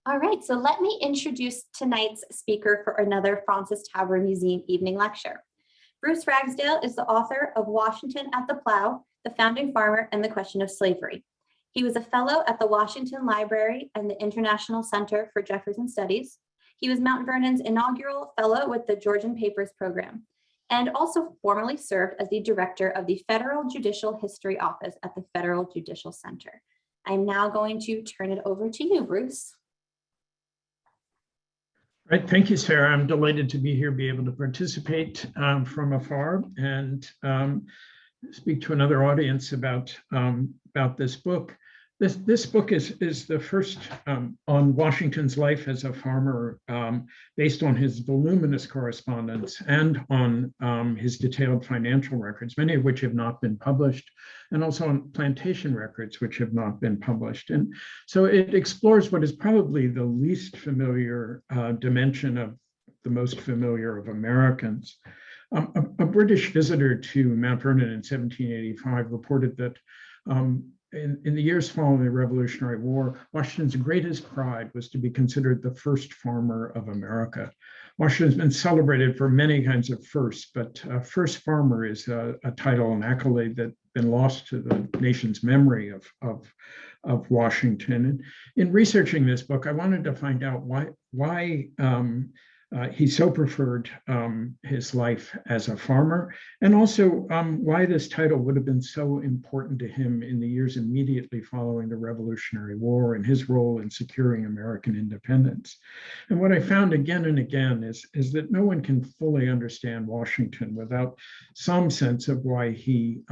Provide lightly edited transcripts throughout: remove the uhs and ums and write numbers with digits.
All right, so let me introduce tonight's speaker for another Fraunces Tavern Museum evening lecture. Bruce Ragsdale is the author of Washington at the Plow, The Founding Farmer and the Question of Slavery. He was a fellow at the Washington Library and the International Center for Jefferson Studies. He was Mount Vernon's inaugural fellow with the Georgian Papers program, and also formerly served as the director of the Federal Judicial History Office at the Federal Judicial Center. I'm now going to turn it over to you, Bruce. Right, thank you, Sarah. I'm delighted to be here, be able to participate from afar and speak to another audience about this book. This book is the first on Washington's life as a farmer, based on his voluminous correspondence and on his detailed financial records, many of which have not been published, and also on plantation records, which have not been published. And so it explores what is probably the least familiar dimension of the most familiar of Americans. A British visitor to Mount Vernon in 1785 reported that in the years following the Revolutionary War, Washington's greatest pride was to be considered the first farmer of America. Washington's been celebrated for many kinds of firsts, but first farmer is a title, an accolade that's been lost to the nation's memory of Washington. And in researching this book, I wanted to find out why he so preferred his life as a farmer, and also why this title would have been so important to him in the years immediately following the Revolutionary War and his role in securing American independence. And what I found again and again is that no one can fully understand Washington without some sense of why he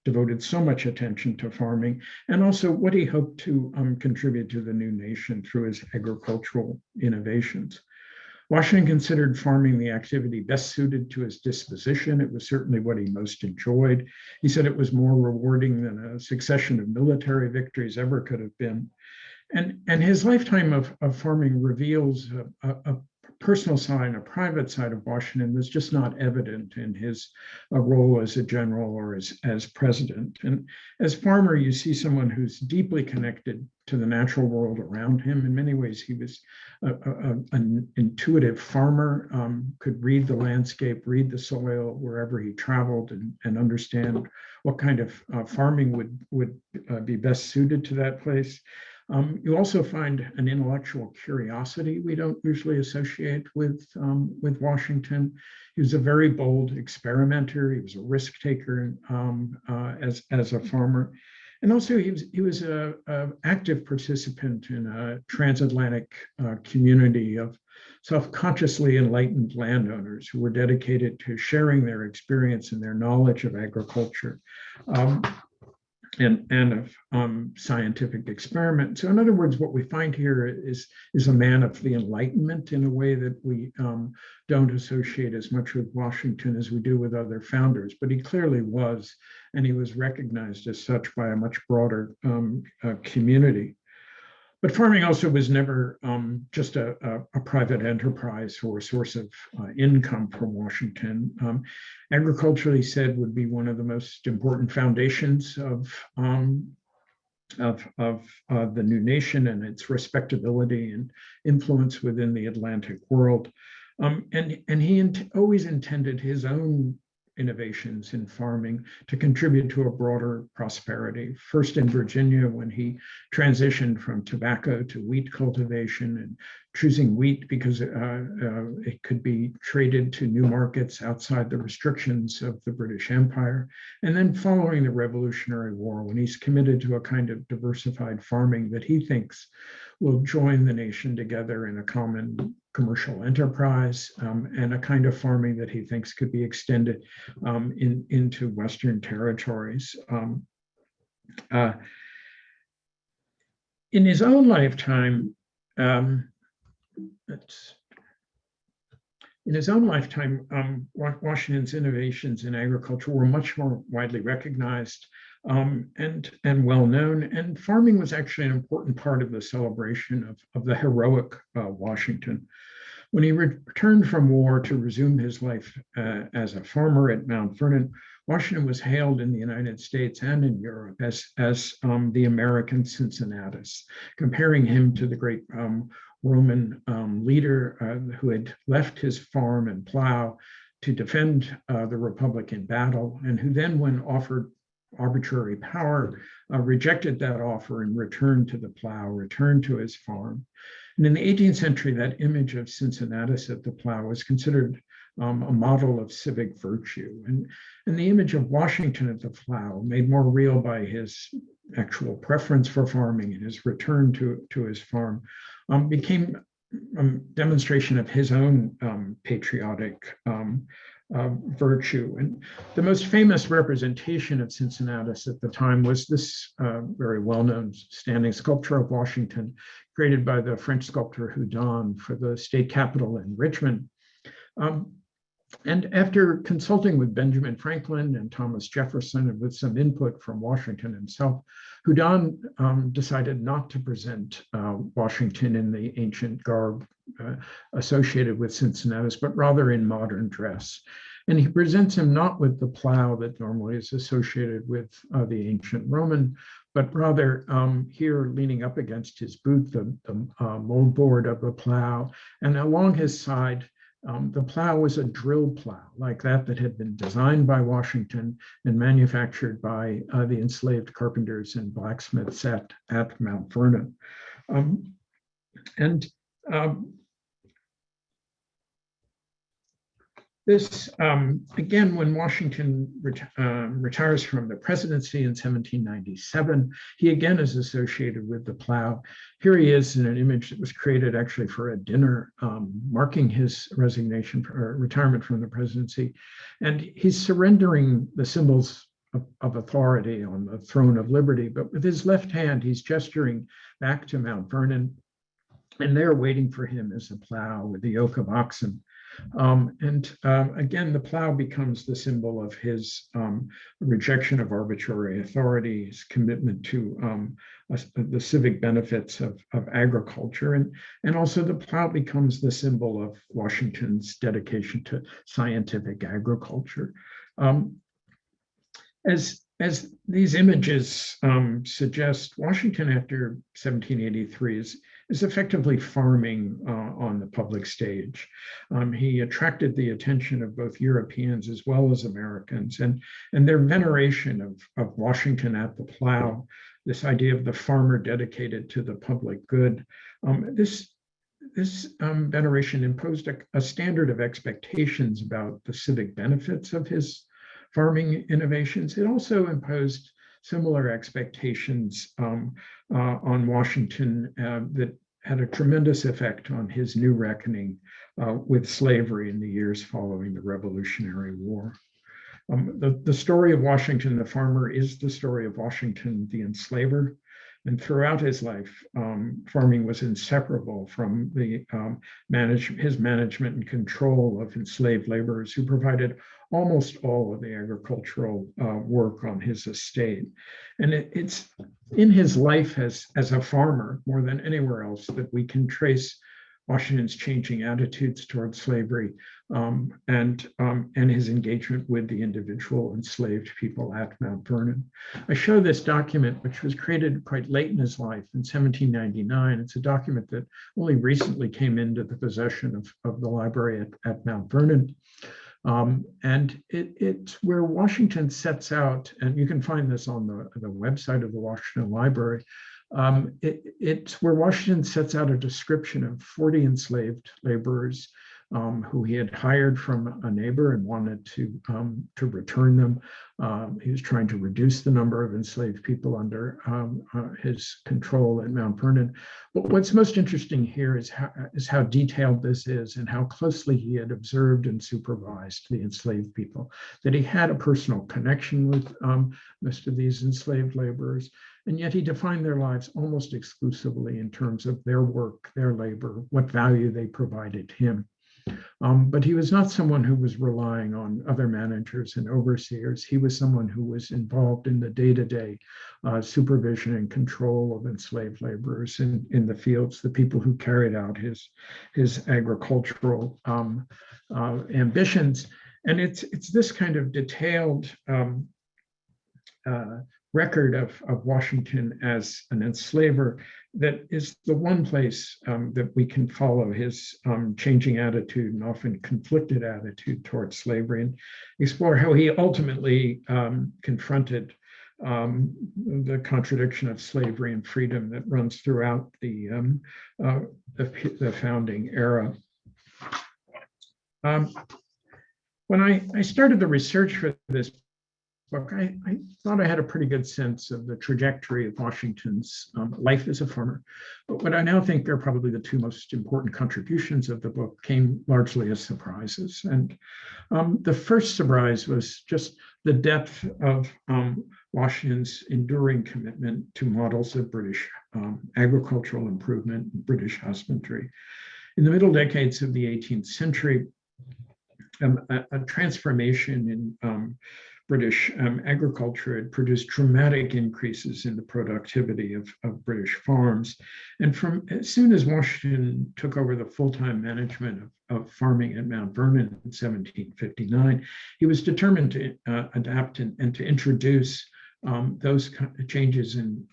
devoted so much attention to farming, and also what he hoped to contribute to the new nation through his agricultural innovations. Washington considered farming the activity best suited to his disposition. It was certainly what he most enjoyed. He said it was more rewarding than a succession of military victories ever could have been. And his lifetime of farming reveals a personal side, a private side of Washington that's just not evident in his role as a general or as president. And as farmer, you see someone who's deeply connected to the natural world around him. In many ways, he was an intuitive farmer, could read the landscape, read the soil wherever he traveled, and understand what kind of farming would be best suited to that place. You also find an intellectual curiosity we don't usually associate with Washington. He was a very bold experimenter. He was a risk taker as a farmer. And also he was an active participant in a transatlantic community of self-consciously enlightened landowners who were dedicated to sharing their experience and their knowledge of agriculture. And of scientific experiment. So in other words, what we find here is a man of the Enlightenment in a way that we don't associate as much with Washington as we do with other founders, but he clearly was, and he was recognized as such by a much broader community. But farming also was never just a private enterprise or a source of income for Washington. Agriculture, he said, would be one of the most important foundations of the new nation and its respectability and influence within the Atlantic world. And he always intended his own innovations in farming to contribute to a broader prosperity. First in Virginia, when he transitioned from tobacco to wheat cultivation, and choosing wheat because it could be traded to new markets outside the restrictions of the British Empire. And then following the Revolutionary War, when he's committed to a kind of diversified farming that he thinks will join the nation together in a common commercial enterprise, and a kind of farming that he thinks could be extended into Western territories. In his own lifetime, Washington's innovations in agriculture were much more widely recognized and well known, and farming was actually an important part of the celebration of the heroic Washington. When he returned from war to resume his life as a farmer at Mount Vernon, Washington was hailed in the United States and in Europe as the American Cincinnatus, comparing him to the great Roman leader who had left his farm and plow to defend the Republic in battle, and who then, when offered arbitrary power, rejected that offer and returned to the plow, returned to his farm. And in the 18th century, that image of Cincinnatus at the plow was considered a model of civic virtue. And the image of Washington at the plow, made more real by his actual preference for farming and his return to his farm, became a demonstration of his own patriotic virtue. And the most famous representation of Cincinnatus at the time was this very well-known standing sculpture of Washington, created by the French sculptor Houdon for the state capitol in Richmond. And after consulting with Benjamin Franklin and Thomas Jefferson, and with some input from Washington himself, Houdon decided not to present Washington in the ancient garb associated with Cincinnatus, but rather in modern dress. And he presents him not with the plow that normally is associated with the ancient Roman, but rather here leaning up against his boot, the moldboard of the plow, and along his side, the plow was a drill plow like that had been designed by Washington and manufactured by the enslaved carpenters and blacksmiths at Mount Vernon. This, again, when Washington retires from the presidency in 1797, he again is associated with the plow. Here he is in an image that was created actually for a dinner marking his resignation or retirement from the presidency. And he's surrendering the symbols of authority on the throne of liberty, but with his left hand, he's gesturing back to Mount Vernon. And there waiting for him is a plow with the yoke of oxen. Again, the plow becomes the symbol of his rejection of arbitrary authority, his commitment to the civic benefits of agriculture. And also the plow becomes the symbol of Washington's dedication to scientific agriculture. As these images suggest, Washington after 1783 is effectively farming on the public stage. He attracted the attention of both Europeans as well as Americans, and their veneration of Washington at the plow, this idea of the farmer dedicated to the public good. This veneration imposed a standard of expectations about the civic benefits of his farming innovations. It also imposed similar expectations on Washington that had a tremendous effect on his new reckoning with slavery in the years following the Revolutionary War. The story of Washington the farmer is the story of Washington the enslaver. And throughout his life, farming was inseparable from his management and control of enslaved laborers who provided almost all of the agricultural work on his estate. And it's in his life as a farmer, more than anywhere else, that we can trace Washington's changing attitudes toward slavery and his engagement with the individual enslaved people at Mount Vernon. I show this document, which was created quite late in his life in 1799. It's a document that only recently came into the possession of the library at Mount Vernon. And it's where Washington sets out, and you can find this on the website of the Washington Library. It's where Washington sets out a description of 40 enslaved laborers who he had hired from a neighbor and wanted to return them. He was trying to reduce the number of enslaved people under his control at Mount Vernon. But what's most interesting here is how detailed this is and how closely he had observed and supervised the enslaved people, that he had a personal connection with most of these enslaved laborers. And yet he defined their lives almost exclusively in terms of their work, their labor, what value they provided him. But he was not someone who was relying on other managers and overseers. He was someone who was involved in the day-to-day supervision and control of enslaved laborers in the fields, the people who carried out his agricultural ambitions. And it's this kind of detailed record of Washington as an enslaver that is the one place that we can follow his changing attitude and often conflicted attitude towards slavery, and explore how he ultimately confronted the contradiction of slavery and freedom that runs throughout the founding era. When I started the research for this book, I thought I had a pretty good sense of the trajectory of Washington's life as a farmer. But what I now think are probably the two most important contributions of the book came largely as surprises. And the first surprise was just the depth of Washington's enduring commitment to models of British agricultural improvement, British husbandry. In the middle decades of the 18th century, a transformation in British agriculture had produced dramatic increases in the productivity of British farms. And from as soon as Washington took over the full-time management of farming at Mount Vernon in 1759, he was determined to adapt and to introduce those changes in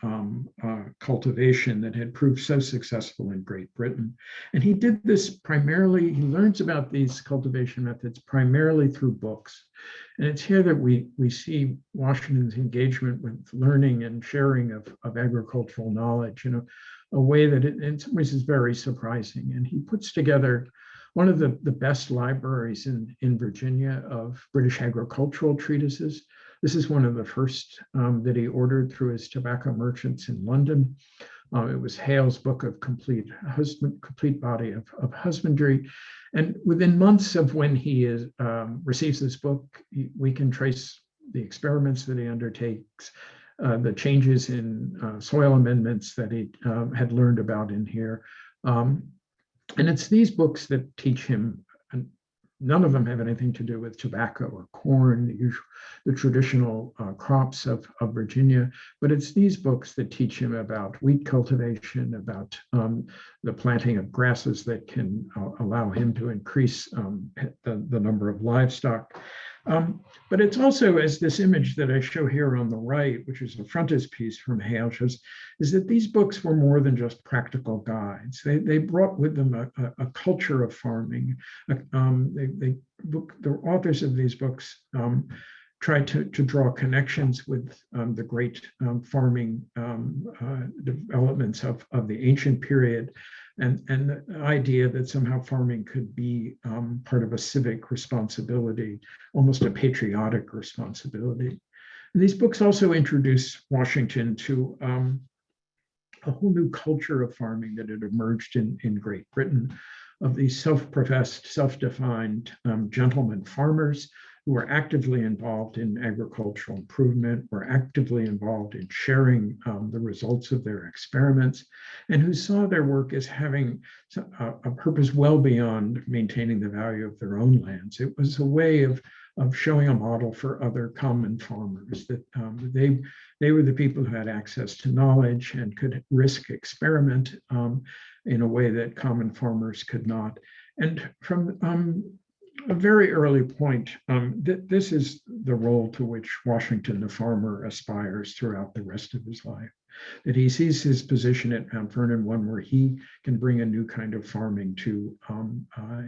cultivation that had proved so successful in Great Britain. And he did this primarily, he learns about these cultivation methods primarily through books. And it's here that we see Washington's engagement with learning and sharing of agricultural knowledge in a way that in some ways is very surprising. And he puts together one of the best libraries in Virginia of British agricultural treatises. This is one of the first that he ordered through his tobacco merchants in London. It was Hale's book of complete body of husbandry. And within months of when he receives this book, we can trace the experiments that he undertakes, the changes in soil amendments that he had learned about in here. And it's these books that teach him. None of them have anything to do with tobacco or corn, the traditional crops of Virginia, but it's these books that teach him about wheat cultivation, about the planting of grasses that can allow him to increase the number of livestock. But it's also, as this image that I show here on the right, which is a frontispiece from Hale, shows, is that these books were more than just practical guides. They brought with them a culture of farming. The authors of these books tried to draw connections with the great farming developments of the ancient period, and the idea that somehow farming could be part of a civic responsibility, almost a patriotic responsibility. And these books also introduce Washington to a whole new culture of farming that had emerged in Great Britain, of these self-professed, self-defined gentlemen farmers who were actively involved in agricultural improvement, were actively involved in sharing the results of their experiments, and who saw their work as having a purpose well beyond maintaining the value of their own lands. It was a way of showing a model for other common farmers, that they were the people who had access to knowledge and could risk experiment in a way that common farmers could not. And from a very early point, this is the role to which Washington the farmer aspires throughout the rest of his life, that he sees his position at Mount Vernon one where he can bring a new kind of farming to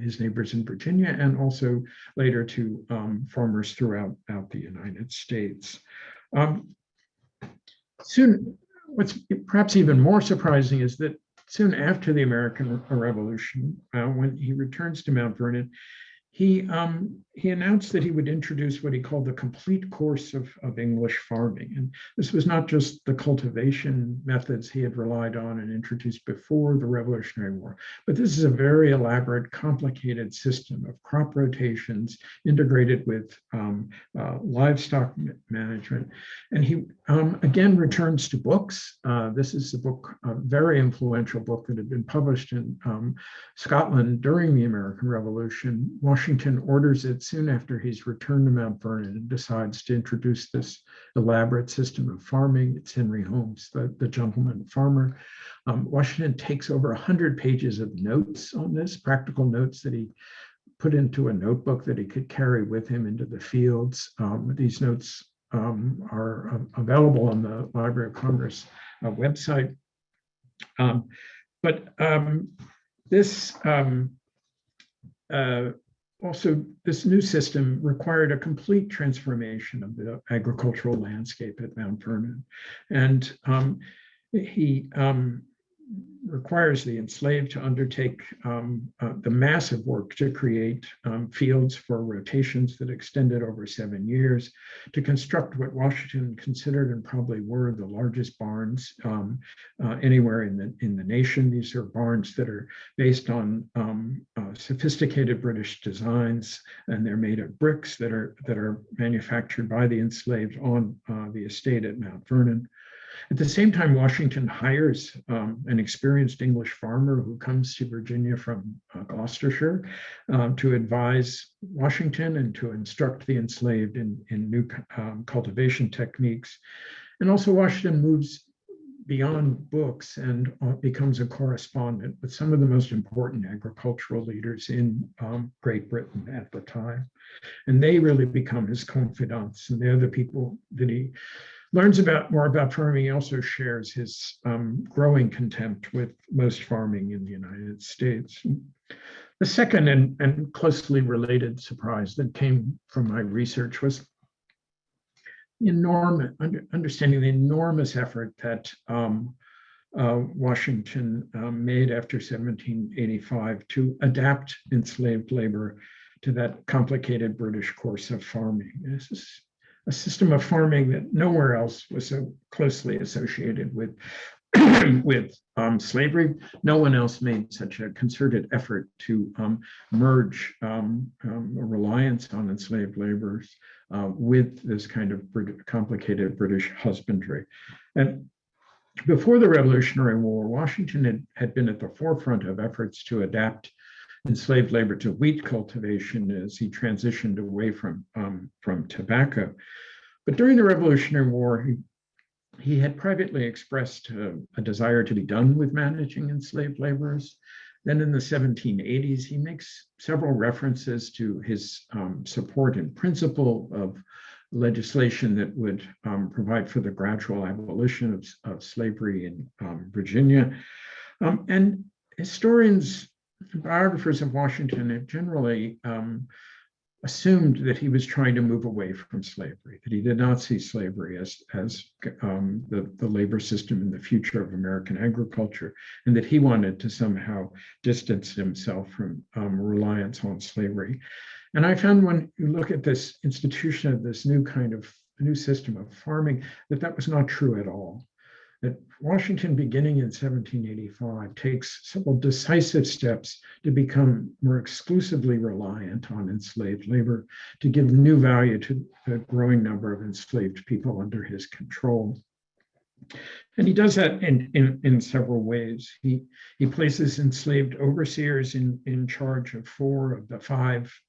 his neighbors in Virginia, and also later to farmers throughout the United States. Soon, what's perhaps even more surprising is that soon after the American Revolution, when he returns to Mount Vernon, he announced that he would introduce what he called the complete course of English farming. And this was not just the cultivation methods he had relied on and introduced before the Revolutionary War, but this is a very elaborate, complicated system of crop rotations integrated with livestock management. And he again returns to books. This is a very influential book that had been published in Scotland during the American Revolution. Washington orders it soon after he's returned to Mount Vernon and decides to introduce this elaborate system of farming. It's Henry Holmes, the gentleman farmer. Washington takes over 100 pages of notes on this, practical notes that he put into a notebook that he could carry with him into the fields. These notes are available on the Library of Congress website. But this also, this new system required a complete transformation of the agricultural landscape at Mount Vernon. And he requires the enslaved to undertake the massive work to create fields for rotations that extended over 7 years, to construct what Washington considered and probably were the largest barns anywhere in the nation. These are barns that are based on sophisticated British designs, and they're made of bricks that are manufactured by the enslaved on the estate at Mount Vernon. At the same time, Washington hires an experienced English farmer who comes to Virginia from Gloucestershire to advise Washington and to instruct the enslaved in new cultivation techniques. And also Washington moves beyond books and becomes a correspondent with some of the most important agricultural leaders in Great Britain at the time. And they really become his confidants, and they're the people that he learns more about farming. He also shares his growing contempt with most farming in the United States. The second and closely related surprise that came from my research was understanding the enormous effort that Washington made after 1785 to adapt enslaved labor to that complicated British course of farming. This is a system of farming that nowhere else was so closely associated with slavery. No one else made such a concerted effort to merge a reliance on enslaved laborers with this kind of complicated British husbandry. And before the Revolutionary War, Washington had been at the forefront of efforts to adapt enslaved labor to wheat cultivation as he transitioned away from tobacco. But during the Revolutionary War, he had privately expressed a desire to be done with managing enslaved laborers. Then in the 1780s, he makes several references to his support in principle of legislation that would provide for the gradual abolition of slavery in Virginia. And historians, biographers of Washington have generally assumed that he was trying to move away from slavery, that he did not see slavery as the labor system in the future of American agriculture, and that he wanted to somehow distance himself from reliance on slavery. And I found when you look at this institution of this new system of farming, that was not true at all. That Washington, beginning in 1785, takes several decisive steps to become more exclusively reliant on enslaved labor, to give new value to the growing number of enslaved people under his control. And he does that in several ways. He places enslaved overseers in charge of 4 of the 5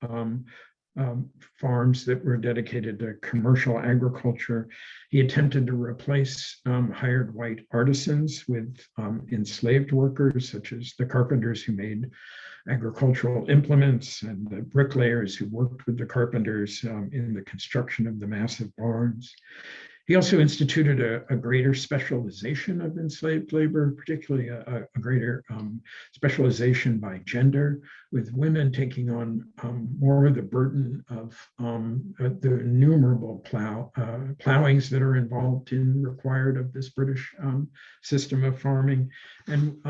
farms that were dedicated to commercial agriculture. He attempted to replace hired white artisans with enslaved workers, such as the carpenters who made agricultural implements and the bricklayers who worked with the carpenters in the construction of the massive barns. He also instituted a greater specialization of enslaved labor, particularly a greater specialization by gender, with women taking on more of the burden of the innumerable plowings that are involved in required of this British system of farming, and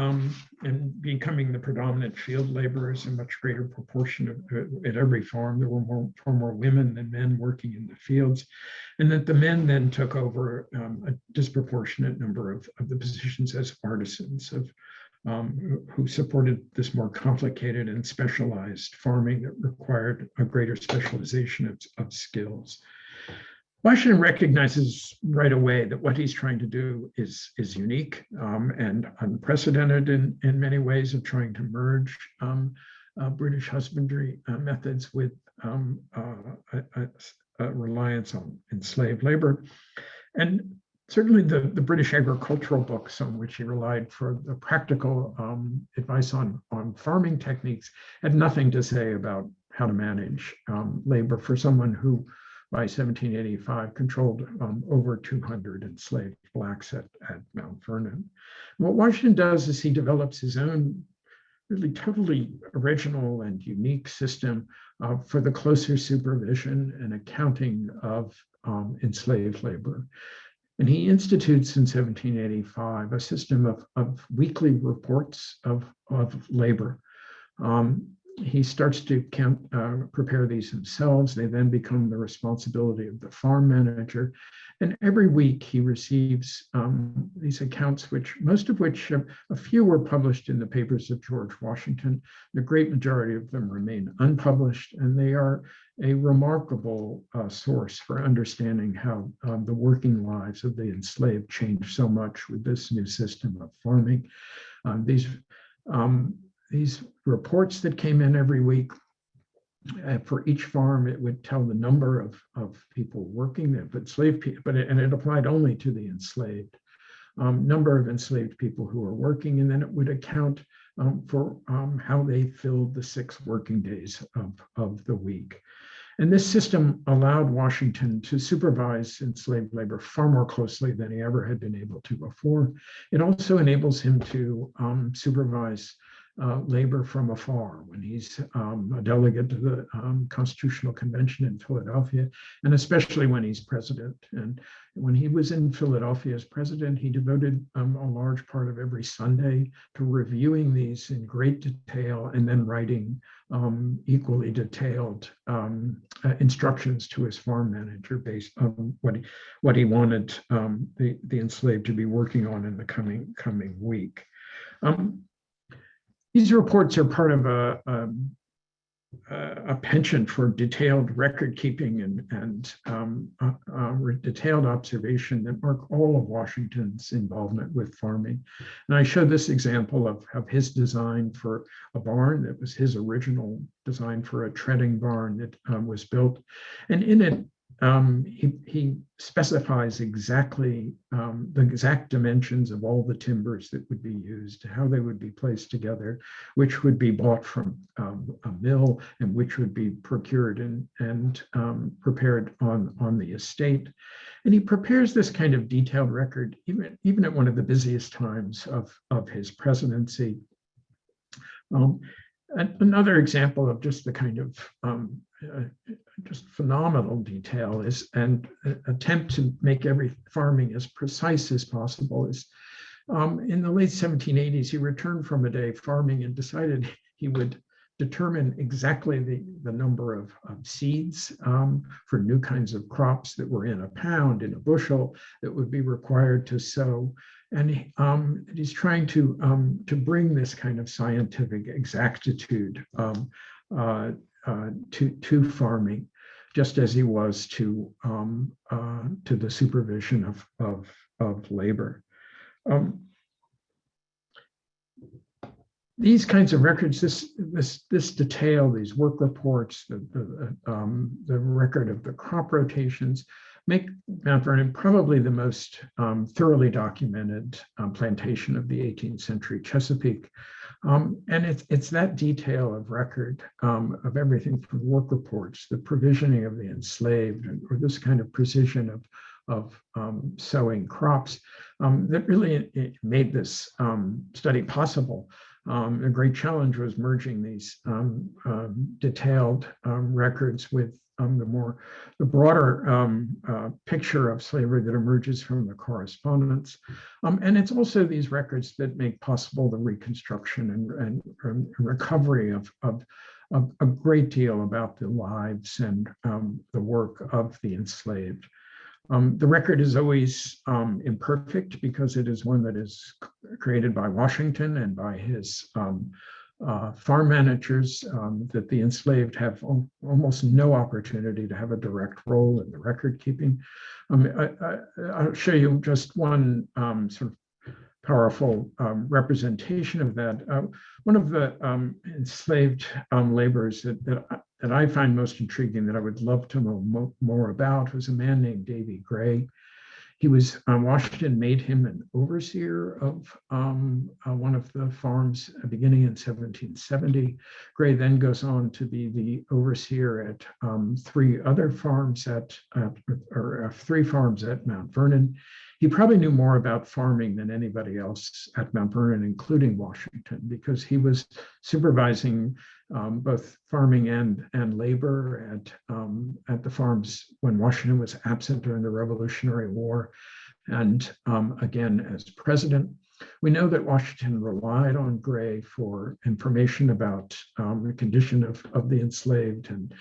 becoming the predominant field laborers. A much greater proportion of at every farm. There were far more women than men working in the fields, and that the men then took over a disproportionate number of the positions as artisans who supported this more complicated and specialized farming that required a greater specialization of skills. Washington recognizes right away that what he's trying to do is unique and unprecedented in many ways, of trying to merge British husbandry methods with reliance on enslaved labor. And certainly the British agricultural books on which he relied for the practical advice on farming techniques had nothing to say about how to manage labor for someone who by 1785 controlled over 200 enslaved blacks at Mount Vernon. What Washington does is he develops his own really totally original and unique system for the closer supervision and accounting of enslaved labor. And he institutes in 1785 a system of weekly reports of labor. He starts to prepare these himself. They then become the responsibility of the farm manager. And every week he receives these accounts, most of which, a few were published in the papers of George Washington. The great majority of them remain unpublished, and they are a remarkable source for understanding how the working lives of the enslaved changed so much with this new system of farming. These reports that came in every week, for each farm, it would tell the number of people working there, but enslaved people, and it applied only to the enslaved, number of enslaved people who were working, and then it would account for how they filled the 6 working days of the week. And this system allowed Washington to supervise enslaved labor far more closely than he ever had been able to before. It also enables him to supervise labor from afar when he's a delegate to the Constitutional Convention in Philadelphia, and especially when he's president. And when he was in Philadelphia as president, he devoted a large part of every Sunday to reviewing these in great detail and then writing equally detailed instructions to his farm manager based on what he wanted the enslaved to be working on in the coming week. These reports are part of a penchant for detailed record keeping and detailed observation that mark all of Washington's involvement with farming. And I show this example of his design for a barn that was his original design for a treading barn that was built. And in it, he specifies exactly the exact dimensions of all the timbers that would be used, how they would be placed together, which would be bought from a mill and which would be procured and prepared on the estate. And he prepares this kind of detailed record even at one of the busiest times of his presidency. Another example of just the kind of just phenomenal detail is and attempt to make every farming as precise as possible is in the late 1780s, he returned from a day farming and decided he would determine exactly the number of seeds for new kinds of crops that were in a pound, in a bushel, that would be required to sow. And he's trying to bring this kind of scientific exactitude to farming, just as he was to the supervision of labor. These kinds of records, this detail, these work reports, the record of the crop rotations, make Mount Vernon probably the most thoroughly documented plantation of the 18th century Chesapeake. And it's that detail of record of everything from work reports, the provisioning of the enslaved, or this kind of precision of sowing crops that really made this study possible. A great challenge was merging these detailed records with the broader picture of slavery that emerges from the correspondence. And it's also these records that make possible the reconstruction and recovery of a great deal about the lives and the work of the enslaved. The record is always imperfect because it is one that is created by Washington and by his farm managers, that the enslaved have almost no opportunity to have a direct role in the record keeping. I'll show you just one sort of powerful representation of that. One of the enslaved laborers that I find most intriguing, that I would love to know more about, was a man named Davey Gray. Washington made him an overseer of one of the farms beginning in 1770. Gray then goes on to be the overseer at three farms at Mount Vernon. He probably knew more about farming than anybody else at Mount Vernon, including Washington, because he was supervising both farming and labor at the farms when Washington was absent during the Revolutionary War, and again as president. We know that Washington relied on Gray for information about the condition of the enslaved and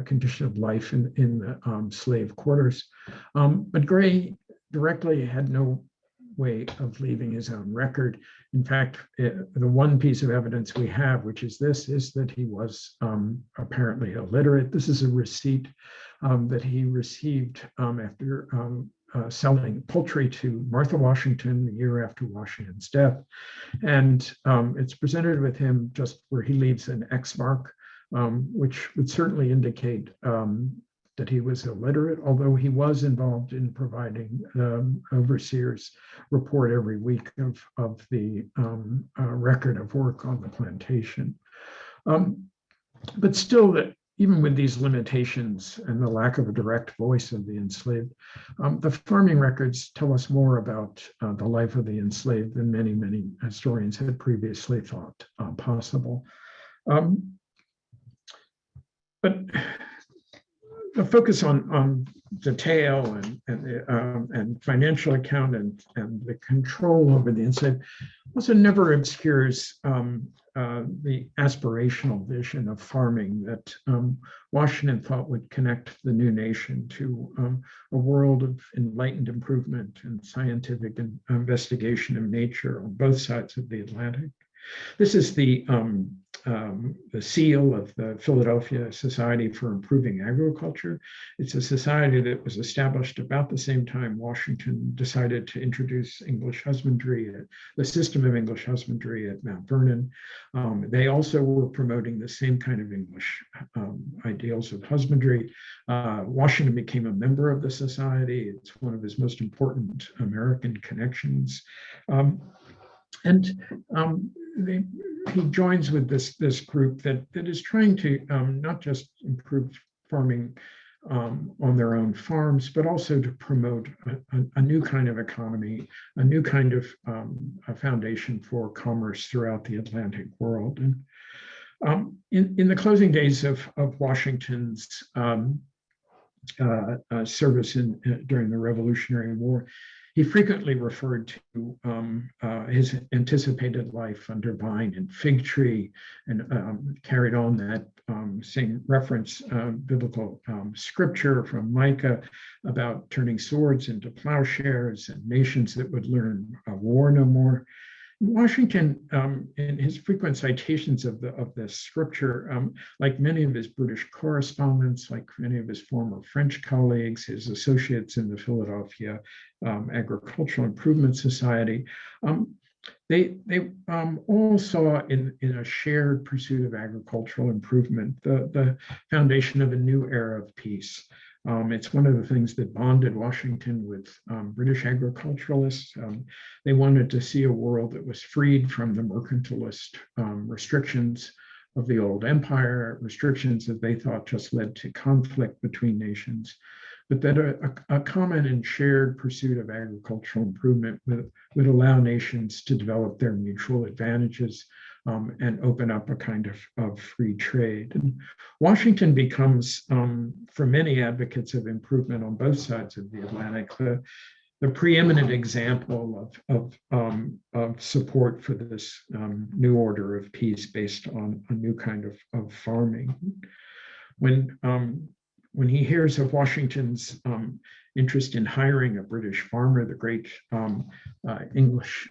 condition of life in the slave quarters. But Gray directly had no way of leaving his own record. In fact, the one piece of evidence we have, which is this, is that he was apparently illiterate. This is a receipt that he received after selling poultry to Martha Washington the year after Washington's death. And it's presented with him just where he leaves an X mark, which would certainly indicate that he was illiterate, although he was involved in providing overseer's report every week of the record of work on the plantation. But still, that even with these limitations and the lack of a direct voice of the enslaved, the farming records tell us more about the life of the enslaved than many, many historians had previously thought possible. But the focus on detail and financial account and the control over the enslaved also never obscures the aspirational vision of farming that Washington thought would connect the new nation to a world of enlightened improvement and scientific investigation of nature on both sides of the Atlantic. This is the seal of the Philadelphia Society for Improving Agriculture. It's a society that was established about the same time Washington decided to introduce English husbandry, the system of English husbandry at Mount Vernon. They also were promoting the same kind of English ideals of husbandry. Washington became a member of the society. It's one of his most important American connections. He joins with this group that is trying to not just improve farming on their own farms, but also to promote a new kind of economy, a new kind of a foundation for commerce throughout the Atlantic world. And in the closing days of Washington's service during the Revolutionary War, he frequently referred to his anticipated life under vine and fig tree, and carried on that same reference biblical scripture from Micah about turning swords into plowshares and nations that would learn war no more. Washington, in his frequent citations of this scripture, like many of his British correspondents, like many of his former French colleagues, his associates in the Philadelphia Agricultural Improvement Society, they all saw in a shared pursuit of agricultural improvement the foundation of a new era of peace. It's one of the things that bonded Washington with British agriculturalists. They wanted to see a world that was freed from the mercantilist restrictions of the old empire, restrictions that they thought just led to conflict between nations, but that a common and shared pursuit of agricultural improvement would allow nations to develop their mutual advantages and open up a kind of free trade. And Washington becomes, for many advocates of improvement on both sides of the Atlantic, the preeminent example of support for this new order of peace based on a new kind of farming. When he hears of Washington's interest in hiring a British farmer, the great English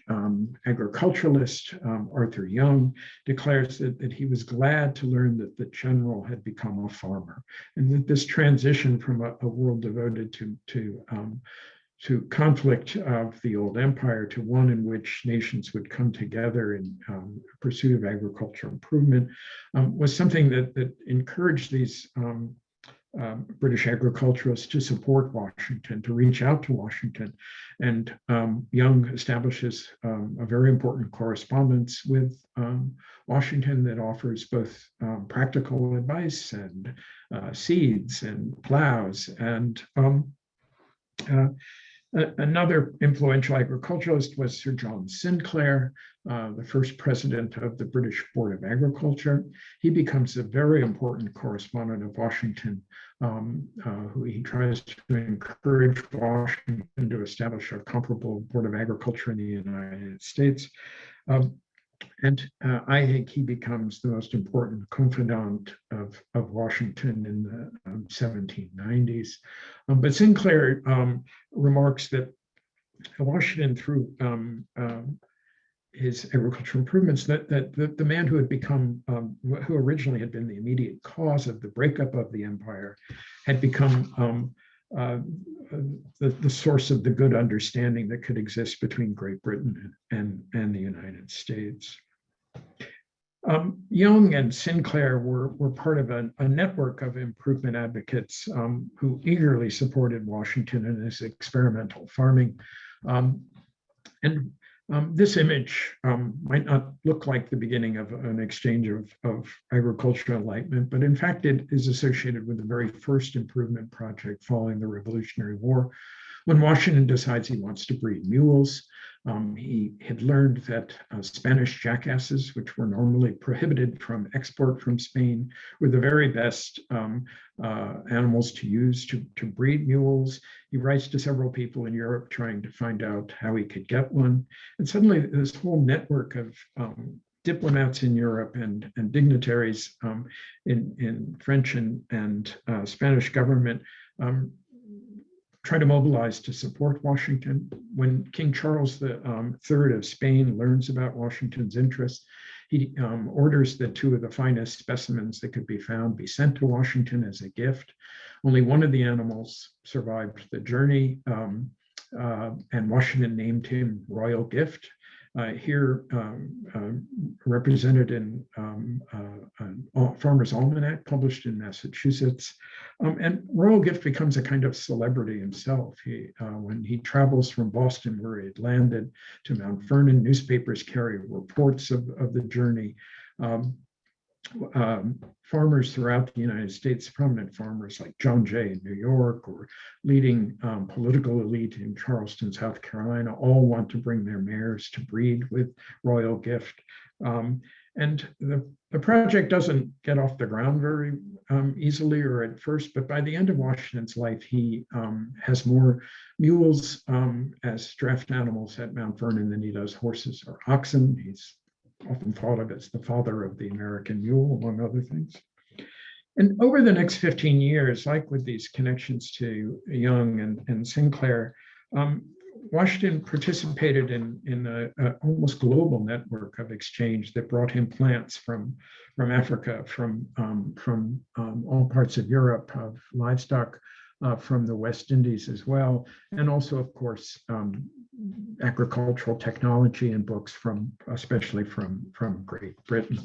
agriculturalist Arthur Young declares that he was glad to learn that the general had become a farmer, and that this transition from a world devoted to conflict of the old empire to one in which nations would come together in pursuit of agricultural improvement was something that encouraged these British agriculturists to support Washington, to reach out to Washington. And Young establishes a very important correspondence with Washington that offers both practical advice and seeds and plows. And another influential agriculturalist was Sir John Sinclair, the first president of the British Board of Agriculture. He becomes a very important correspondent of Washington, who he tries to encourage Washington to establish a comparable Board of Agriculture in the United States. And I think he becomes the most important confidant of Washington in the 1790s. But Sinclair remarks that Washington, through his agricultural improvements, that the man who had become, who originally had been the immediate cause of the breakup of the empire, had become the source of the good understanding that could exist between Great Britain and the United States. Young and Sinclair were part of a network of improvement advocates who eagerly supported Washington in his experimental farming. This image might not look like the beginning of an exchange of agricultural enlightenment, but in fact it is associated with the very first improvement project following the Revolutionary War, when Washington decides he wants to breed mules. He had learned that Spanish jackasses, which were normally prohibited from export from Spain, were the very best animals to use to breed mules. He writes to several people in Europe trying to find out how he could get one. And suddenly this whole network of diplomats in Europe and dignitaries in French and Spanish government try to mobilize to support Washington. When King Charles III of Spain learns about Washington's interests, he orders that two of the finest specimens that could be found be sent to Washington as a gift. Only one of the animals survived the journey, and Washington named him Royal Gift. Here, represented in Farmer's Almanac, published in Massachusetts. And Royal Gift becomes a kind of celebrity himself. When he travels from Boston, where he had landed, to Mount Vernon, newspapers carry reports of the journey. Farmers throughout the United States, prominent farmers like John Jay in New York, or leading political elite in Charleston, South Carolina, all want to bring their mares to breed with Royal Gift. And the project doesn't get off the ground very easily or at first, but by the end of Washington's life, he has more mules as draft animals at Mount Vernon than he does horses or oxen. He's often thought of as the father of the American mule, among other things. And over the next 15 years, like with these connections to Young and Sinclair, Washington participated in a almost global network of exchange that brought him plants from Africa, from all parts of Europe, of livestock from the West Indies as well, and also, of course, agricultural technology and books especially from Great Britain.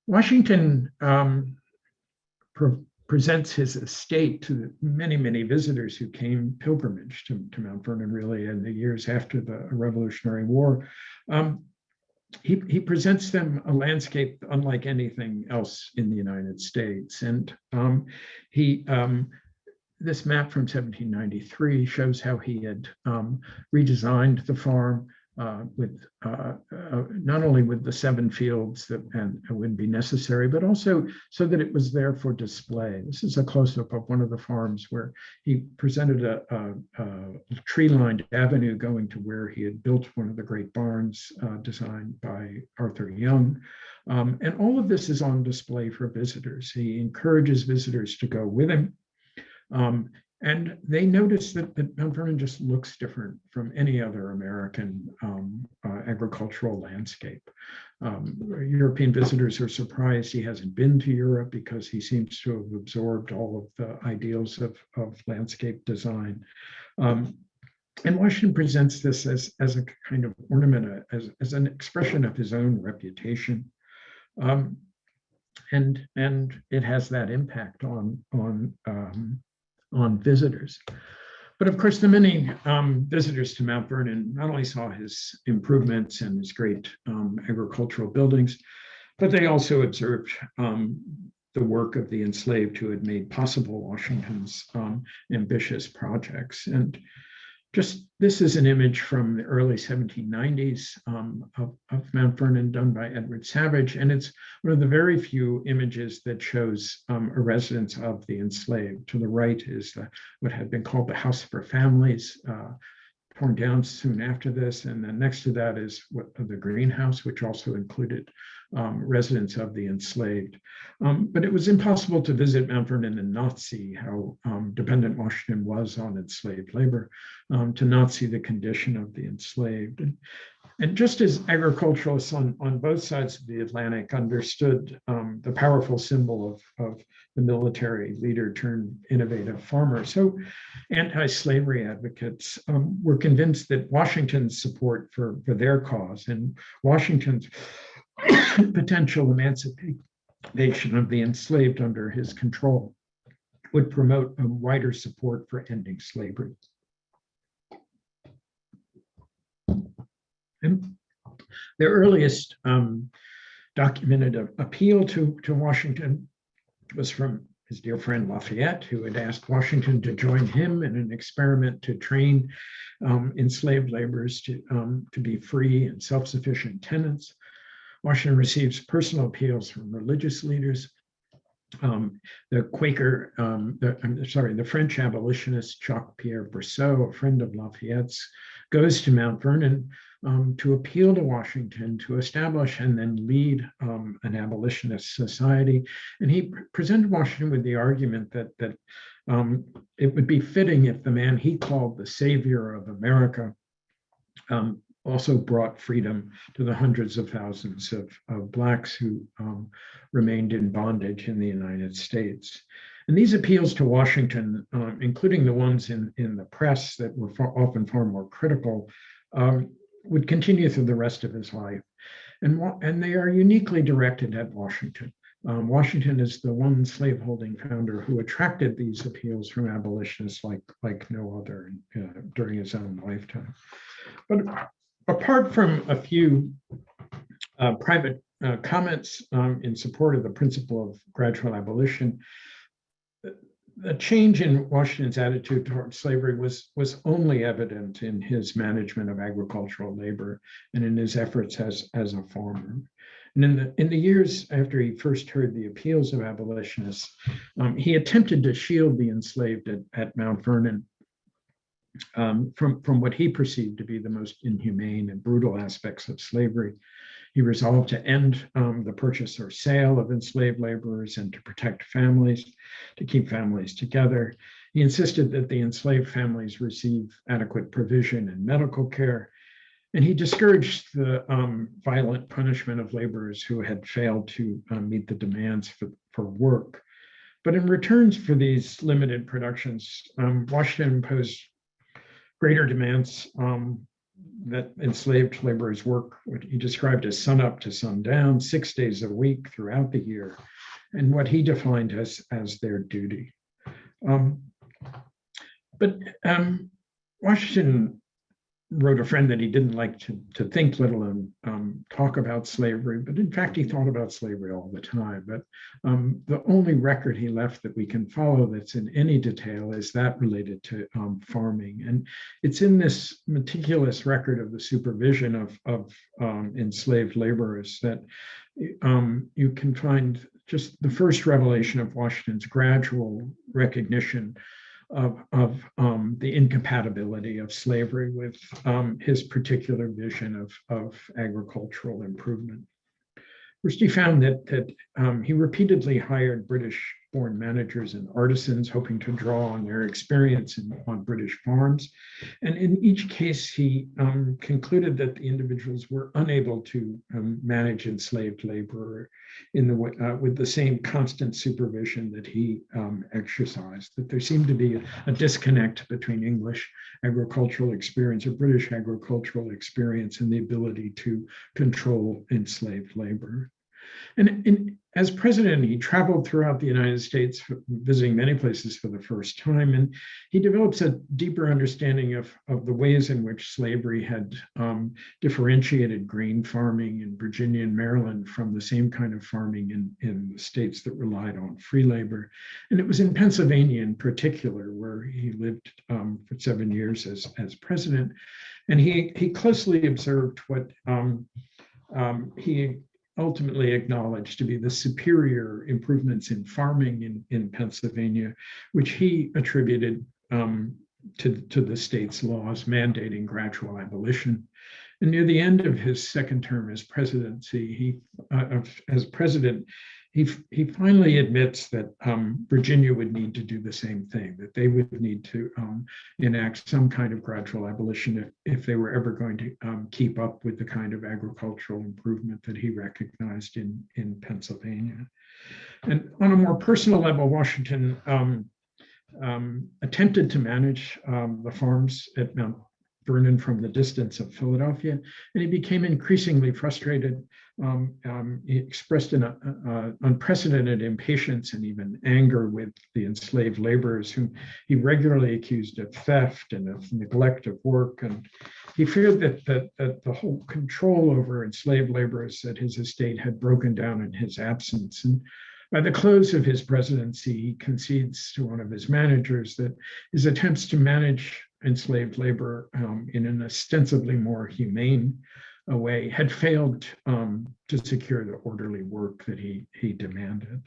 Washington presents his estate to the many visitors who came pilgrimage to Mount Vernon, really, in the years after the Revolutionary War. He presents them a landscape unlike anything else in the United States. And this map from 1793 shows how he had redesigned the farm with not only with the 7 fields that would be necessary, but also so that it was there for display. This is a close-up of one of the farms where he presented a tree-lined avenue going to where he had built one of the great barns designed by Arthur Young. And all of this is on display for visitors. He encourages visitors to go with him. And they notice that Mount Vernon just looks different from any other American agricultural landscape. European visitors are surprised he hasn't been to Europe because he seems to have absorbed all of the ideals of landscape design. And Washington presents this as a kind of ornament, as an expression of his own reputation. and it has that impact on visitors. But of course, the many visitors to Mount Vernon not only saw his improvements and his great agricultural buildings, but they also observed the work of the enslaved who had made possible Washington's ambitious projects. And just this is an image from the early 1790s of Mount Vernon done by Edward Savage. And it's one of the very few images that shows a residence of the enslaved. To the right is what had been called the House for Families, torn down soon after this. And then next to that is the greenhouse, which also included residents of the enslaved. But it was impossible to visit Mount Vernon and not see how dependent Washington was on enslaved labor, to not see the condition of the enslaved. And just as agriculturalists on both sides of the Atlantic understood the powerful symbol of the military leader turned innovative farmer, so anti-slavery advocates were convinced that Washington's support for their cause and Washington's potential emancipation of the enslaved under his control would promote a wider support for ending slavery. And the earliest documented appeal to Washington was from his dear friend Lafayette, who had asked Washington to join him in an experiment to train enslaved laborers to be free and self-sufficient tenants. Washington receives personal appeals from religious leaders. The French abolitionist Jacques-Pierre Brissot, a friend of Lafayette's, goes to Mount Vernon to appeal to Washington to establish and then lead an abolitionist society. And he presented Washington with the argument that it would be fitting if the man he called the savior of America also brought freedom to the hundreds of thousands of Blacks who remained in bondage in the United States. And these appeals to Washington, including the ones in the press that were often far more critical, would continue through the rest of his life. And they are uniquely directed at Washington. Washington is the one slaveholding founder who attracted these appeals from abolitionists like no other during his own lifetime. But apart from a few private comments in support of the principle of gradual abolition, the change in Washington's attitude toward slavery was only evident in his management of agricultural labor and in his efforts as a farmer. And in the years after he first heard the appeals of abolitionists, he attempted to shield the enslaved at Mount Vernon from what he perceived to be the most inhumane and brutal aspects of slavery. He resolved to end the purchase or sale of enslaved laborers and to protect families, to keep families together. He insisted that the enslaved families receive adequate provision and medical care. And he discouraged the violent punishment of laborers who had failed to meet the demands for work. But in return for these limited productions, Washington imposed greater demands that enslaved laborers work what he described as sun up to sundown, 6 days a week throughout the year, and what he defined as their duty. But Washington wrote a friend that he didn't like to think, let alone talk about slavery, but in fact, he thought about slavery all the time. But the only record he left that we can follow that's in any detail is that related to farming. And it's in this meticulous record of the supervision of enslaved laborers that you can find just the first revelation of Washington's gradual recognition of the incompatibility of slavery with his particular vision of agricultural improvement. First, he found that he repeatedly hired British-born managers and artisans, hoping to draw on their experience on British farms. And in each case, he concluded that the individuals were unable to manage enslaved labor with the same constant supervision that he exercised, that there seemed to be a disconnect between English agricultural experience or British agricultural experience and the ability to control enslaved labor. And as president, he traveled throughout the United States, visiting many places for the first time. And he develops a deeper understanding of the ways in which slavery had differentiated grain farming in Virginia and Maryland from the same kind of farming in the states that relied on free labor. And it was in Pennsylvania in particular, where he lived for 7 years as president. And he closely observed what he ultimately acknowledged to be the superior improvements in farming in Pennsylvania, which he attributed to the state's laws mandating gradual abolition. And near the end of his second term as presidency, as president, he finally admits that Virginia would need to do the same thing, that they would need to enact some kind of gradual abolition if they were ever going to keep up with the kind of agricultural improvement that he recognized in Pennsylvania. And on a more personal level, Washington attempted to manage the farms at Mount Vernon from the distance of Philadelphia, and he became increasingly frustrated. He expressed an unprecedented impatience and even anger with the enslaved laborers, whom he regularly accused of theft and of neglect of work. And he feared that the whole control over enslaved laborers at his estate had broken down in his absence. And by the close of his presidency, he concedes to one of his managers that his attempts to manage enslaved labor in an ostensibly more humane way had failed to secure the orderly work that he demanded.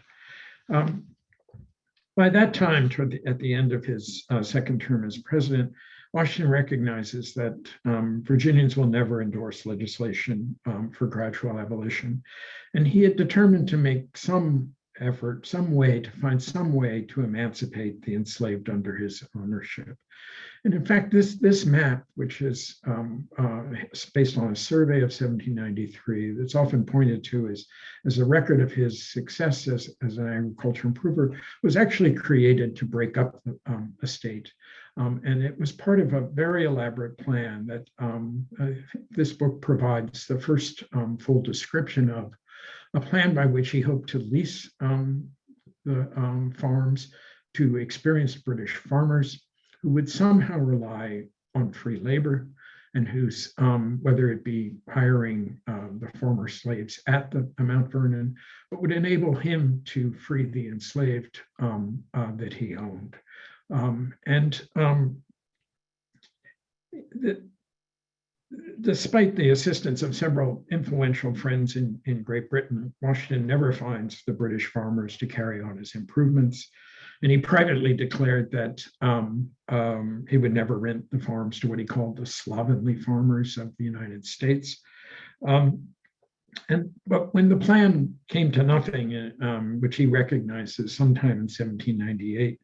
By that time, at the end of his second term as president, Washington recognizes that Virginians will never endorse legislation for gradual abolition. And he had determined to make some effort, find some way to emancipate the enslaved under his ownership. And in fact, this map, which is based on a survey of 1793, that's often pointed to as a record of his success as an agriculture improver, was actually created to break up the estate. And it was part of a very elaborate plan that this book provides the first full description of, a plan by which he hoped to lease the farms to experienced British farmers who would somehow rely on free labor, and whose, whether it be hiring the former slaves at the Mount Vernon, but would enable him to free the enslaved that he owned. Despite the assistance of several influential friends in Great Britain, Washington never finds the British farmers to carry on his improvements. And he privately declared that he would never rent the farms to what he called the slovenly farmers of the United States. But when the plan came to nothing, which he recognized as sometime in 1798,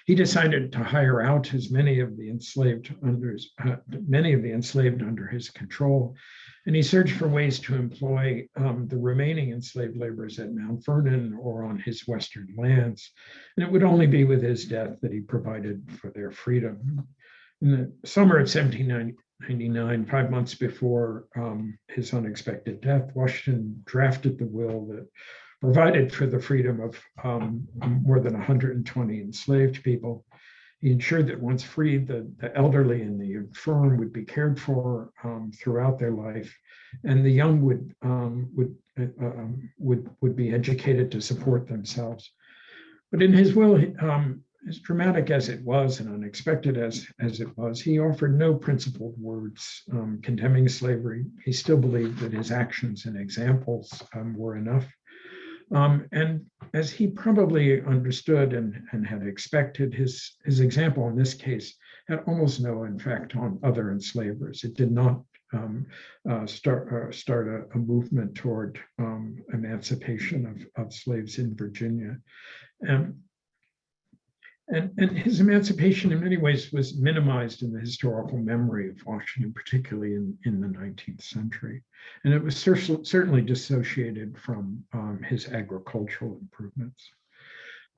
he decided to hire out as many of the enslaved under his control. And he searched for ways to employ the remaining enslaved laborers at Mount Vernon or on his western lands. And it would only be with his death that he provided for their freedom. In the summer of 1799, 5 months before his unexpected death, Washington drafted the will that provided for the freedom of more than 120 enslaved people. He ensured that once freed, the elderly and the infirm would be cared for throughout their life, and the young would be educated to support themselves. But in his will, as dramatic as it was and unexpected as it was, he offered no principled words condemning slavery. He still believed that his actions and examples were enough. And as he probably understood and had expected, his example in this case had almost no effect on other enslavers. It did not start a movement toward emancipation of slaves in Virginia. And his emancipation in many ways was minimized in the historical memory of Washington, particularly in the 19th century. And it was certainly dissociated from his agricultural improvements.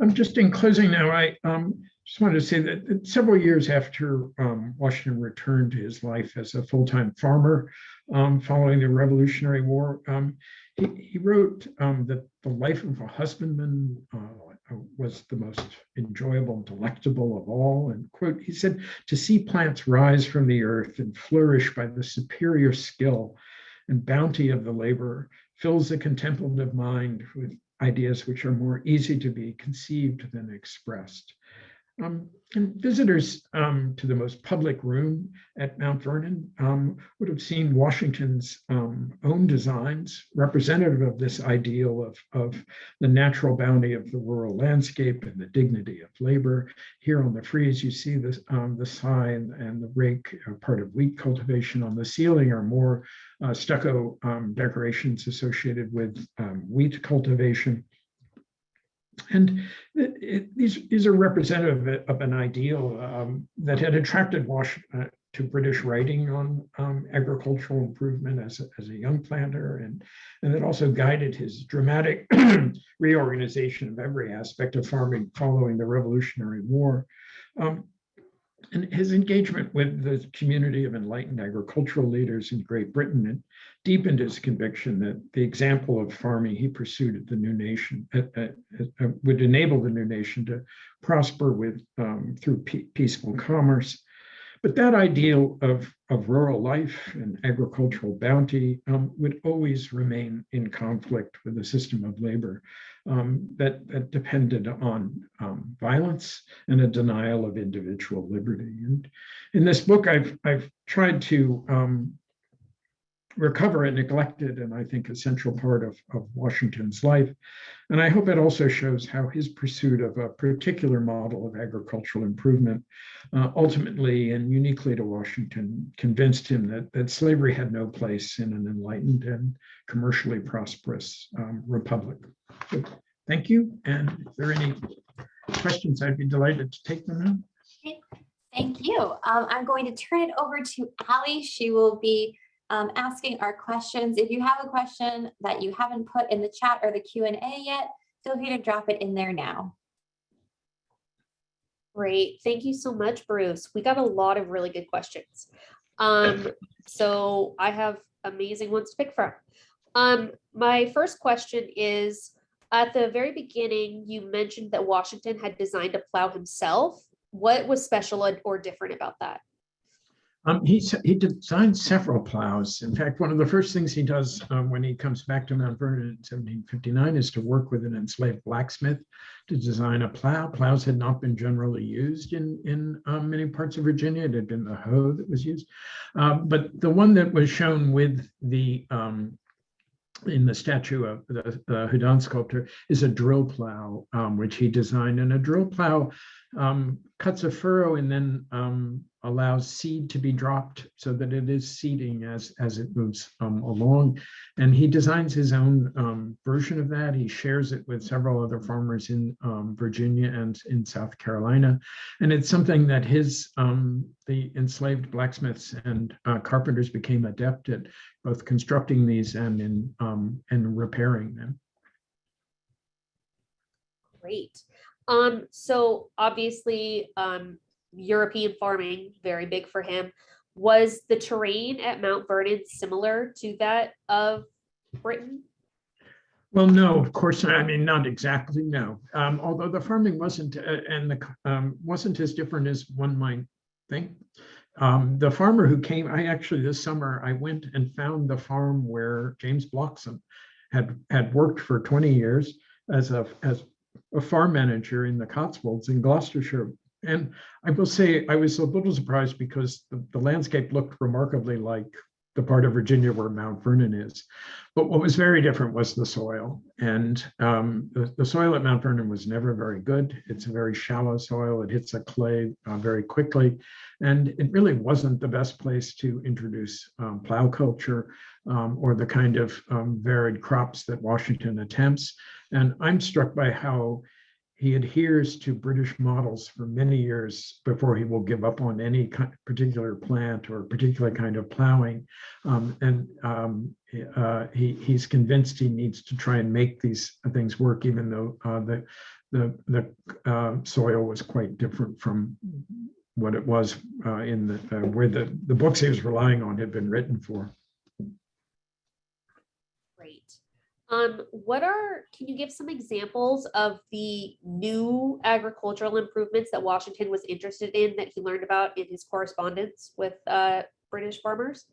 I'm just in closing now. I just wanted to say that several years after Washington returned to his life as a full-time farmer following the Revolutionary War, he wrote that the life of a husbandman was the most enjoyable and delectable of all. And quote, he said, to see plants rise from the earth and flourish by the superior skill and bounty of the laborer fills the contemplative mind with ideas which are more easy to be conceived than expressed. And visitors to the most public room at Mount Vernon would have seen Washington's own designs representative of this ideal of the natural bounty of the rural landscape and the dignity of labor. Here on the frieze, you see this, the sign and the rake, part of wheat cultivation. On the ceiling are more stucco decorations associated with wheat cultivation. And these are representative of an ideal that had attracted Washington to British writing on agricultural improvement as a young planter, and that also guided his dramatic reorganization of every aspect of farming following the Revolutionary War. And his engagement with the community of enlightened agricultural leaders in Great Britain deepened his conviction that the example of farming he pursued at the new nation would enable the new nation to prosper through peaceful commerce. But that ideal of rural life and agricultural bounty would always remain in conflict with a system of labor that depended on violence and a denial of individual liberty. And in this book, I've tried to recover a neglected and I think essential part of Washington's life. And I hope it also shows how his pursuit of a particular model of agricultural improvement ultimately and uniquely to Washington convinced him that slavery had no place in an enlightened and commercially prosperous republic. So, thank you. And if there are any questions, I'd be delighted to take them now. Okay, thank you. I'm going to turn it over to Allie. She will be asking our questions. If you have a question that you haven't put in the chat or the Q&A yet, feel free to drop it in there now. Great. Thank you so much, Bruce. We got a lot of really good questions. So I have amazing ones to pick from. My first question is, at the very beginning, you mentioned that Washington had designed a plow himself. What was special or different about that? He designed several plows. In fact, one of the first things he does when he comes back to Mount Vernon in 1759 is to work with an enslaved blacksmith to design a plow. Plows had not been generally used in many parts of Virginia. It had been the hoe that was used. But the one that was shown with the in the statue of the Houdin sculptor is a drill plow, which he designed. And a drill plow cuts a furrow and then allows seed to be dropped so that it is seeding as it moves along. And he designs his own version of that. He shares it with several other farmers in Virginia and in South Carolina. And it's something that the enslaved blacksmiths and carpenters became adept at, both constructing these and in repairing them. Great. So obviously, European farming, very big for him. Was the terrain at Mount Vernon similar to that of Britain? Well, no, of course not. I mean, not exactly, no. Although the farming wasn't wasn't as different as one might think. The farmer who came, this summer, I went and found the farm where James Bloxham had worked for 20 years as a farm manager in the Cotswolds in Gloucestershire. And I will say I was a little surprised because the landscape looked remarkably like the part of Virginia where Mount Vernon is. But what was very different was the soil. And the soil at Mount Vernon was never very good. It's a very shallow soil. It hits a clay very quickly. And it really wasn't the best place to introduce plow culture or the kind of varied crops that Washington attempts. And I'm struck by how he adheres to British models for many years before he will give up on any particular plant or particular kind of plowing. He's convinced he needs to try and make these things work, even though the soil was quite different from what it was in the where the books he was relying on had been written for. Great. Can you give some examples of the new agricultural improvements that Washington was interested in that he learned about in his correspondence with British farmers?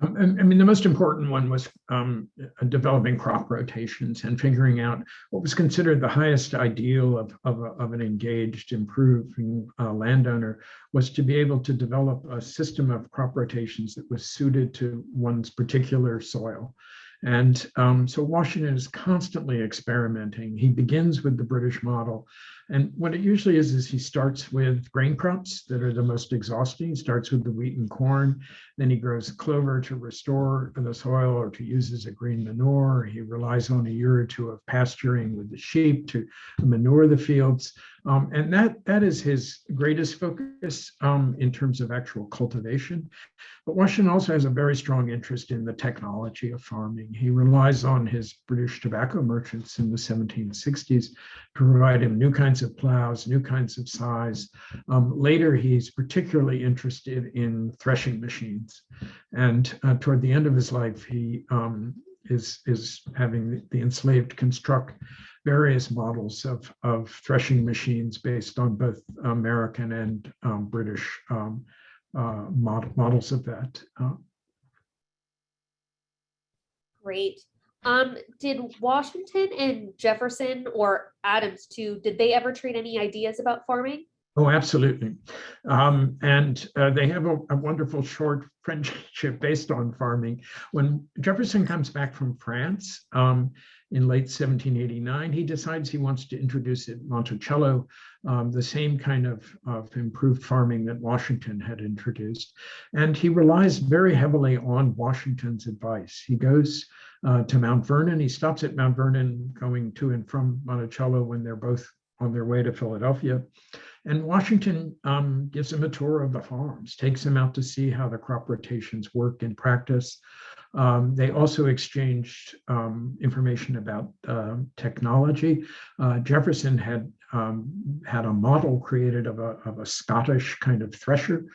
I mean, the most important one was developing crop rotations and figuring out what was considered the highest ideal of an engaged, improving landowner was to be able to develop a system of crop rotations that was suited to one's particular soil. And so Washington is constantly experimenting. He begins with the British model. And what it usually is he starts with grain crops that are the most exhausting. He starts with the wheat and corn. Then he grows clover to restore the soil or to use as a green manure. He relies on a year or two of pasturing with the sheep to manure the fields. And that is his greatest focus in terms of actual cultivation. But Washington also has a very strong interest in the technology of farming. He relies on his British tobacco merchants in the 1760s to provide him new kinds of plows, new kinds of size. Later, he's particularly interested in threshing machines. And toward the end of his life, he is having the enslaved construct various models of threshing machines based on both American and British models of that. Great. Did Washington and Jefferson, or Adams too, did they ever trade any ideas about farming? Oh, absolutely. And they have a wonderful short friendship based on farming. When Jefferson comes back from France in late 1789, he decides he wants to introduce at Monticello the same kind of improved farming that Washington had introduced. And he relies very heavily on Washington's advice. He goes to Mount Vernon. He stops at Mount Vernon going to and from Monticello when they're both on their way to Philadelphia. And Washington gives him a tour of the farms, takes him out to see how the crop rotations work in practice. They also exchanged information about technology. Jefferson had a model created of a Scottish kind of thresher.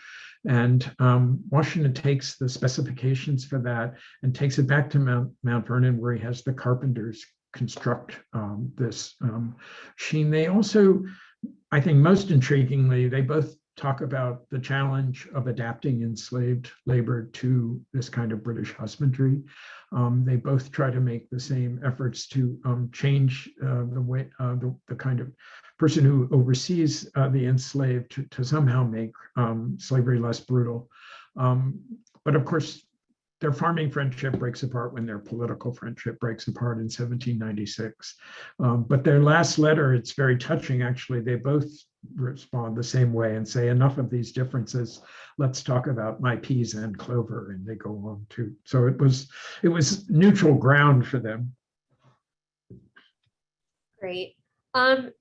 And Washington takes the specifications for that and takes it back to Mount Vernon, where he has the carpenters construct this machine. They also, I think most intriguingly, they both talk about the challenge of adapting enslaved labor to this kind of British husbandry. They both try to make the same efforts to change the way, the kind of person who oversees the enslaved to somehow make slavery less brutal. But of course, their farming friendship breaks apart when their political friendship breaks apart in 1796. But their last letter, it's very touching, actually. They both respond the same way and say, enough of these differences. Let's talk about my peas and clover. And they go on to, so it was neutral ground for them. Great.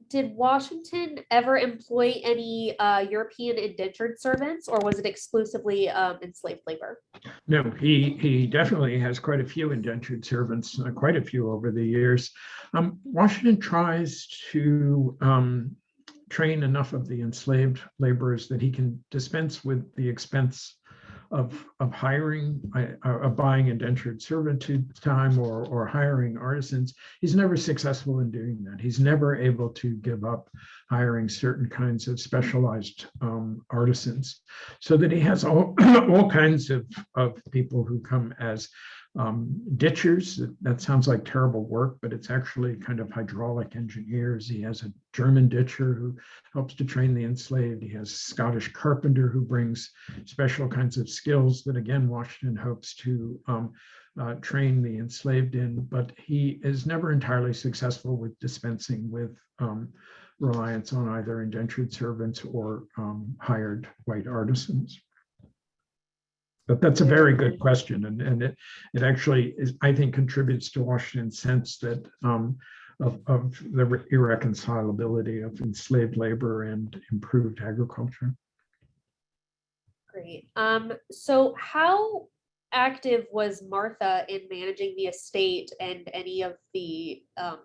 Did Washington ever employ any European indentured servants, or was it exclusively enslaved labor? No, he definitely has quite a few indentured servants, quite a few over the years. Washington tries to train enough of the enslaved laborers that he can dispense with the expense of hiring, of buying indentured servitude time or hiring artisans. He's never successful in doing that. He's never able to give up hiring certain kinds of specialized artisans, so that he has all kinds of people who come as ditchers. That sounds like terrible work, but it's actually kind of hydraulic engineers. He has a German ditcher who helps to train the enslaved. He has a Scottish carpenter who brings special kinds of skills that, again, Washington hopes to train the enslaved in, but he is never entirely successful with dispensing with reliance on either indentured servants or hired white artisans. But that's a very good question, and it actually is, I think, contributes to Washington's sense that of the irreconcilability of enslaved labor and improved agriculture. Great. So how active was Martha in managing the estate and any of the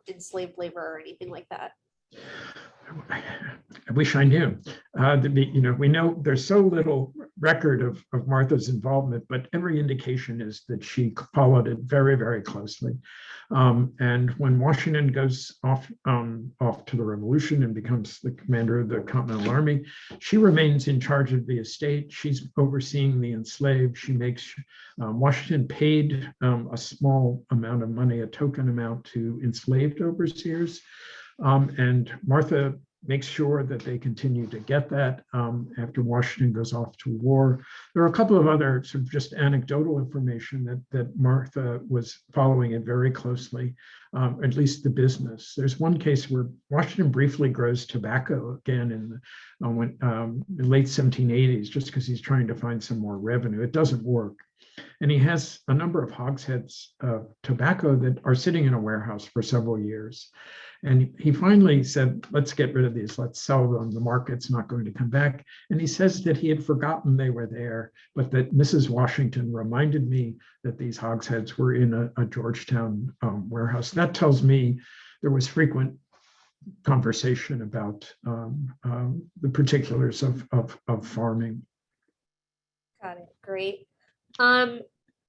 enslaved labor or anything like that? I wish I knew. We know there's so little record of Martha's involvement, but every indication is that she followed it very, very closely. And when Washington goes off to the Revolution and becomes the commander of the Continental Army, she remains in charge of the estate. She's overseeing the enslaved. She makes Washington paid a small amount of money, a token amount, to enslaved overseers. And Martha makes sure that they continue to get that after Washington goes off to war. There are a couple of other sort of just anecdotal information that Martha was following it very closely, at least the business. There's one case where Washington briefly grows tobacco again in the late 1780s, just because he's trying to find some more revenue. It doesn't work. And he has a number of hogsheads of tobacco that are sitting in a warehouse for several years. And he finally said, let's get rid of these, let's sell them. The market's not going to come back. And he says that he had forgotten they were there, but that Mrs. Washington reminded me that these hogsheads were in a Georgetown warehouse. That tells me there was frequent conversation about the particulars of farming. Got it. Great.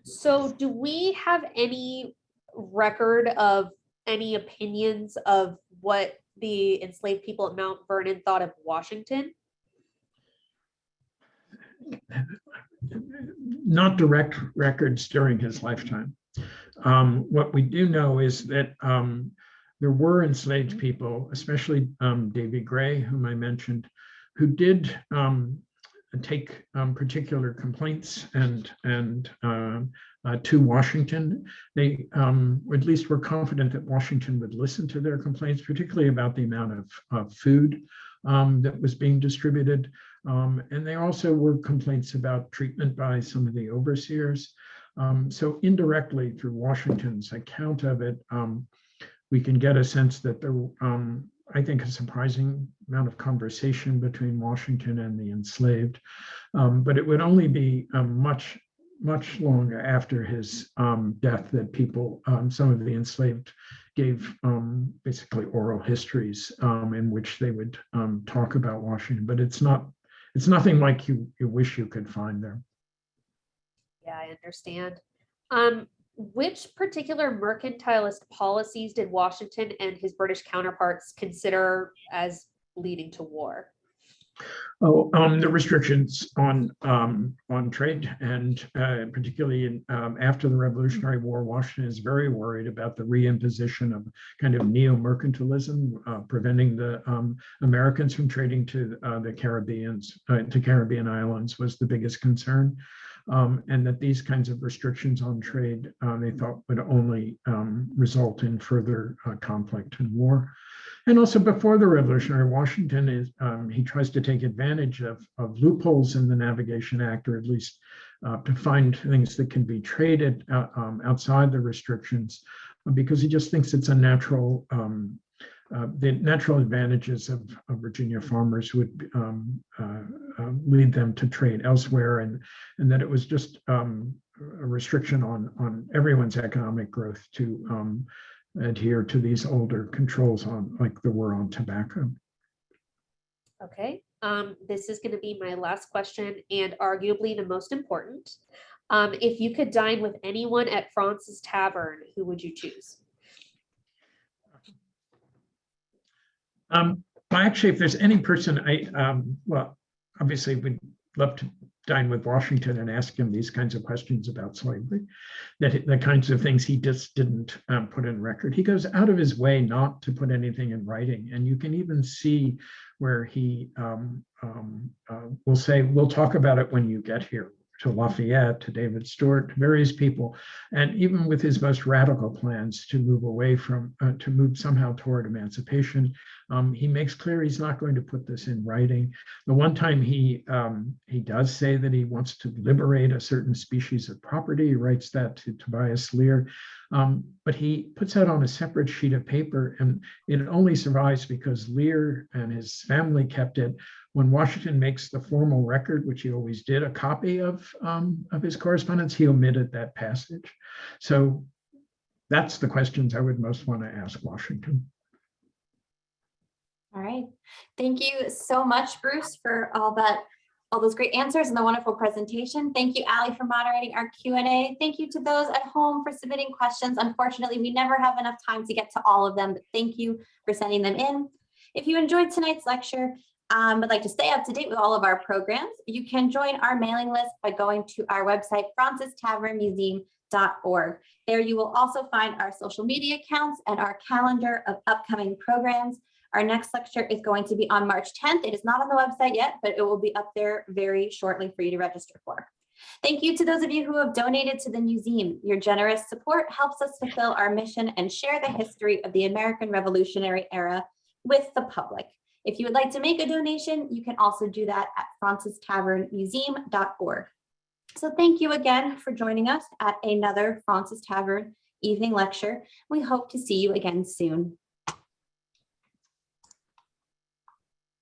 So do we have any record of any opinions of what the enslaved people at Mount Vernon thought of Washington? Not direct records during his lifetime. What we do know is that there were enslaved people, especially Davey Gray, whom I mentioned, who did take particular complaints and to Washington. They at least were confident that Washington would listen to their complaints, particularly about the amount of food that was being distributed. And there also were complaints about treatment by some of the overseers. So indirectly through Washington's account of it, we can get a sense that there, I think, a surprising amount of conversation between Washington and the enslaved, but it would only be much longer after his death that people, some of the enslaved, gave basically oral histories in which they would talk about Washington. But it's nothing like you wish you could find there. Yeah, I understand. Which particular mercantilist policies did Washington and his British counterparts consider as leading to war? Oh, the restrictions on trade, and particularly after the Revolutionary War, Washington is very worried about the reimposition of kind of neo-mercantilism, preventing the Americans from trading to the Caribbean islands was the biggest concern. And that these kinds of restrictions on trade, they thought would only result in further conflict and war. And also before the Revolutionary, Washington he tries to take advantage of loopholes in the Navigation Act, or at least to find things that can be traded outside the restrictions, because he just thinks it's a natural, the natural advantages of Virginia farmers would lead them to trade elsewhere, and that it was just a restriction on everyone's economic growth to adhere to these older controls on, like there were on tobacco. Okay, this is going to be my last question and arguably the most important. If you could dine with anyone at Fraunces Tavern, who would you choose? Well, actually, if there's any person well, obviously we'd love to dine with Washington and ask him these kinds of questions about slavery, the kinds of things he just didn't put in record. He goes out of his way not to put anything in writing. And you can even see where he will say, we'll talk about it when you get here, to Lafayette, to David Stewart, to various people. And even with his most radical plans to move away from, to move somehow toward emancipation, he makes clear he's not going to put this in writing. The one time he does say that he wants to liberate a certain species of property, he writes that to Tobias Lear, but he puts that on a separate sheet of paper, and it only survives because Lear and his family kept it. When Washington makes the formal record, which he always did, a copy of his correspondence, he omitted that passage. So that's the questions I would most want to ask Washington. All right. Thank you so much, Bruce, for all those great answers and the wonderful presentation. Thank you, Allie, for moderating our Q&A. Thank you to those at home for submitting questions. Unfortunately, we never have enough time to get to all of them, but thank you for sending them in. If you enjoyed tonight's lecture, would like to stay up to date with all of our programs, you can join our mailing list by going to our website, FrauncestavernMuseum.org. There you will also find our social media accounts and our calendar of upcoming programs. Our next lecture is going to be on March 10th. It is not on the website yet, but it will be up there very shortly for you to register for. Thank you to those of you who have donated to the museum. Your generous support helps us fulfill our mission and share the history of the American Revolutionary era with the public. If you would like to make a donation, you can also do that at FrauncestavernMuseum.org. So thank you again for joining us at another Fraunces Tavern evening lecture. We hope to see you again soon.